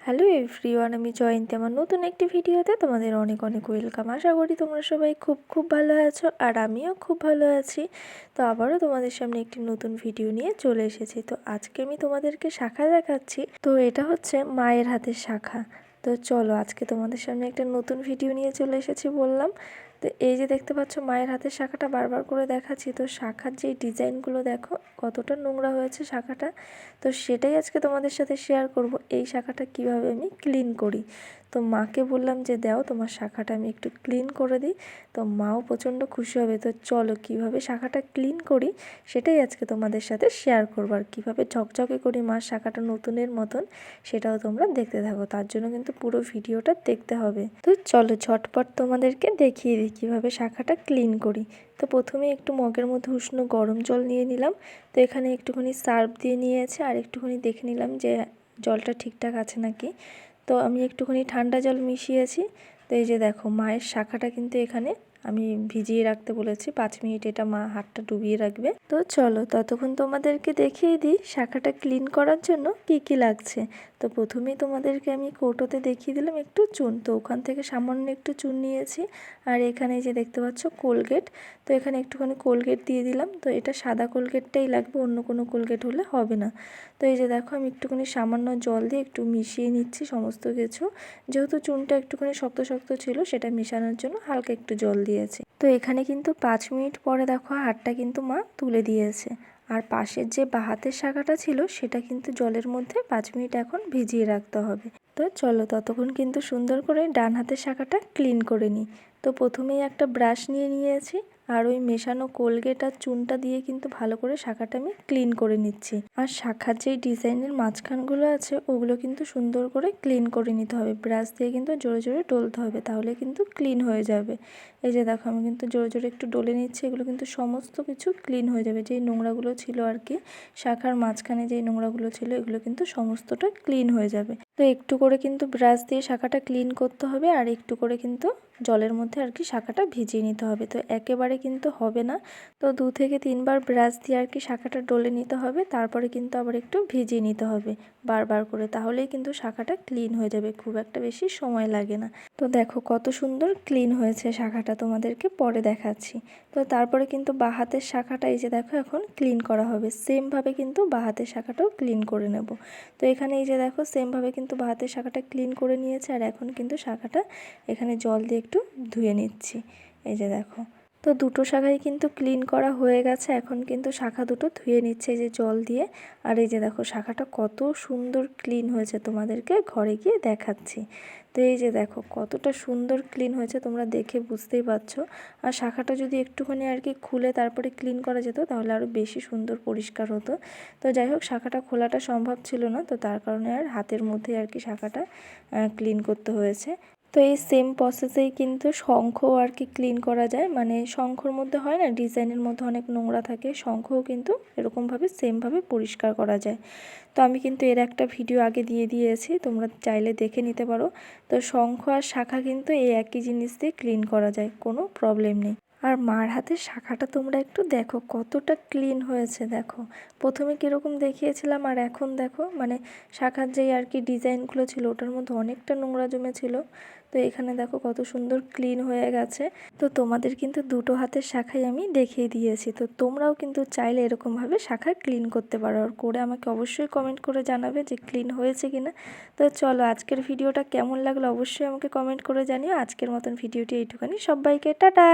Hello everyone, আমি জয়ন্তী। আমার নতুন একটি ভিডিওতে তোমাদের অনেক অনেক ওয়েলকাম। আশা করি তোমরা সবাই খুব খুব ভালো আছো, আর আমিও খুব ভালো আছি। তো আবারও তোমাদের সামনে একটি নতুন ভিডিও নিয়ে চলে এসেছি। তো আজকে আমি তোমাদেরকে শাখা দেখাচ্ছি। তো এটা হচ্ছে মায়ের হাতের শাখা। তো চলো, আজকে তোমাদের সামনে একটা নতুন ভিডিও নিয়ে চলে এসেছি বললাম। তো এই যে দেখতে পাচ্ছ মায়ের হাতের শাখাটা বারবার করে দেখাচ্ছি। তো শাখার যেই ডিজাইনগুলো দেখো কতটা নোংরা হয়েছে শাখাটা। তো সেটাই আজকে তোমাদের সাথে শেয়ার করব, এই শাখাটা কিভাবে আমি ক্লিন করি। তো মাকে বললাম যে দাও তোমার শাখাটা আমি একটু ক্লিন করে দিই। তো মাও প্রচণ্ড খুশি হবে। তো চলো কিভাবে শাখাটা ক্লিন করি সেটাই আজকে তোমাদের সাথে শেয়ার করবো। আর কীভাবে ঝকঝকে করি মার শাখাটা নতুনের মতন সেটাও তোমরা দেখতে থাকো। তার জন্য কিন্তু পুরো ভিডিওটা দেখতে হবে। তো চলো ঝটপট তোমাদেরকে দেখিয়ে দিই কীভাবে শাখাটা ক্লিন করি। তো প্রথমে একটু মগের মধ্যে উষ্ণ গরম জল নিয়ে নিলাম। তো এখানে একটুখানি সার্ফ দিয়ে নিয়েছে, আর একটুখানি দেখে নিলাম যে জলটা ঠিকঠাক আছে নাকি। তো আমি একটুখানি ঠান্ডা জল মিশিয়েছি। তো এই যে দেখো মায়ের শাখাটা কিন্তু এখানে আমি ভিজিয়ে রাখতে বলেছি 5 মিনিট, এটা মা হাতটা ডুবিয়ে রাখবে। তো চলো ততক্ষণ তোমাদেরকে দেখিয়ে দিই শাখাটা ক্লিন করার জন্য কি কি লাগছে। তো প্রথমেই তোমাদেরকে আমি কৌটোতে দেখিয়ে দিলাম একটু চুন। তো ওখান থেকে সামান্য একটু চুন নিয়েছি। আর এখানে যে দেখতে পাচ্ছ কোলগেট, তো এখানে একটুখানি কোলগেট দিয়ে দিলাম। তো এটা সাদা কোলগেটটাই লাগবে, অন্য কোনো কোলগেট হলে হবে না। তো এই যে দেখো আমি একটুখানি সামান্য জল দিয়ে একটু মিশিয়ে নিচ্ছি সমস্ত কিছু। যেহেতু চুনটা একটুখানি শক্ত শক্ত ছিল, সেটা মেশানোর জন্য হালকা একটু জল দিয়েছি। তো এখানে কিন্তু 5 মিনিট পরে দেখো হাতটা কিন্তু মা তুলে দিয়েছে। আর পাশের যে বাঁ হাতের শাখাটা ছিল সেটা কিন্তু জলের মধ্যে 5 মিনিট এখন ভিজিয়ে রাখতে হবে। তো চলো ততক্ষণ কিন্তু সুন্দর করে ডান হাতের শাখাটা ক্লিন করে নিই। তো প্রথমেই একটা ব্রাশ নিয়ে নিয়েছি, আর ওই মেশানো কোলগেট আর চুনটা দিয়ে কিন্তু ভালো করে শাখাটা আমি ক্লিন করে নিচ্ছি। আর শাখার যেই ডিজাইনের মাঝখানগুলো আছে ওগুলো কিন্তু সুন্দর করে ক্লিন করে নিতে হবে। ব্রাশ দিয়ে কিন্তু জোরে জোরে ডলতে হবে, তাহলে কিন্তু ক্লিন হয়ে যাবে। এই যে দেখো আমি কিন্তু জোরে জোরে একটু ডলে নিচ্ছি, এগুলো কিন্তু সমস্ত কিছু ক্লিন হয়ে যাবে। যেই নোংরাগুলো ছিল আর কি শাখার মাঝখানে যেই নোংরাগুলো ছিল এগুলো কিন্তু সমস্তটা ক্লিন হয়ে যাবে। তো একটু করে কিন্তু ব্রাশ দিয়ে শাখাটা ক্লিন করতে হবে, আর একটু করে কিন্তু জলের মধ্যে আর কি শাখাটা ভিজিয়ে নিতে হবে। তো একেবারে কিন্তু হবে না। তো 2 থেকে 3 বার ব্রাশ দিয়ে আর কি শাখাটা ডলে নিতে হবে, তারপরে কিন্তু আবার একটু ভিজিয়ে নিতে হবে বারবার করে, তাহলেই কিন্তু শাখাটা ক্লিন হয়ে যাবে। খুব একটা বেশি সময় লাগে না। তো দেখো কত সুন্দর ক্লিন হয়েছে শাখাটা, তোমাদেরকে পরে দেখাচ্ছি। তো তারপরে কিন্তু বাঁ হাতের শাখাটা এই যে দেখো এখন ক্লিন করা হবে। সেমভাবে কিন্তু বাঁ হাতের শাখাটাও ক্লিন করে নেব। তো এখানে এই যে দেখো সেমভাবে কিন্তু বাঁ হাতের শাখাটা ক্লিন করে নিয়েছে, আর এখন কিন্তু শাখাটা এখানে জল দিয়ে একটু ধুয়ে নিচ্ছি। এই যে দেখো, তো দুটো শাখাই কিন্তু ক্লিন করা হয়ে গেছে। এখন কিন্তু শাখা দুটো ধুয়ে নিচ্ছে এই যে জল দিয়ে। আর এই যে দেখো শাখাটা কত সুন্দর ক্লিন হয়েছে, তোমাদেরকে ঘরে গিয়ে দেখাচ্ছি। তো এই যে দেখো কতটা সুন্দর ক্লিন হয়েছে, তোমরা দেখে বুঝতেই পারছো। আর শাখাটা যদি একটুখানি আর কি খুলে তারপরে ক্লিন করা যেত তাহলে আরও বেশি সুন্দর পরিষ্কার হতো। তো যাই হোক শাখাটা খোলাটা সম্ভব ছিল না, তো তার কারণে আর হাতের মধ্যে আর কি শাখাটা ক্লিন করতে হয়েছে। তো এই সেম প্রসেসেই কিন্তু শঙ্খও আর কি ক্লিন করা যায়। মানে শঙ্খর মধ্যে হয় না ডিজাইনের মধ্যে অনেক নোংরা থাকে, শঙ্খও কিন্তু এরকমভাবে সেমভাবে পরিষ্কার করা যায়। তো আমি কিন্তু এর একটা ভিডিও আগে দিয়ে দিয়েছি, তোমরা চাইলে দেখে নিতে পারো। তো শঙ্খ আর শাখা কিন্তু এই একই জিনিস দিয়ে ক্লিন করা যায়, কোনো প্রবলেম নেই। আর মার হাতের শাখাটা তোমরা একটু দেখো কতটা ক্লিন হয়েছে। দেখো প্রথমে কীরকম দেখিয়েছিলাম আর এখন দেখো, মানে শাখার যেই আর কি ডিজাইনগুলো ছিল ওটার মধ্যে অনেকটা নোংরা জমেছিল। তো এখানে দেখো কত সুন্দর ক্লিন হয়ে গেছে। তো তোমাদের কিন্তু দুটো হাতের শাখাই আমি দেখিয়ে দিয়েছি। তো তোমরাও কিন্তু চাইলে এরকমভাবে শাখা ক্লিন করতে পারো, আর করে আমাকে অবশ্যই কমেন্ট করে জানাবে যে ক্লিন হয়েছে কিনা। তো চলো আজকের ভিডিওটা কেমন লাগলো অবশ্যই আমাকে কমেন্ট করে জানিও। আজকের মতন ভিডিওটি এইটুখানি, সবাইকে টাটা।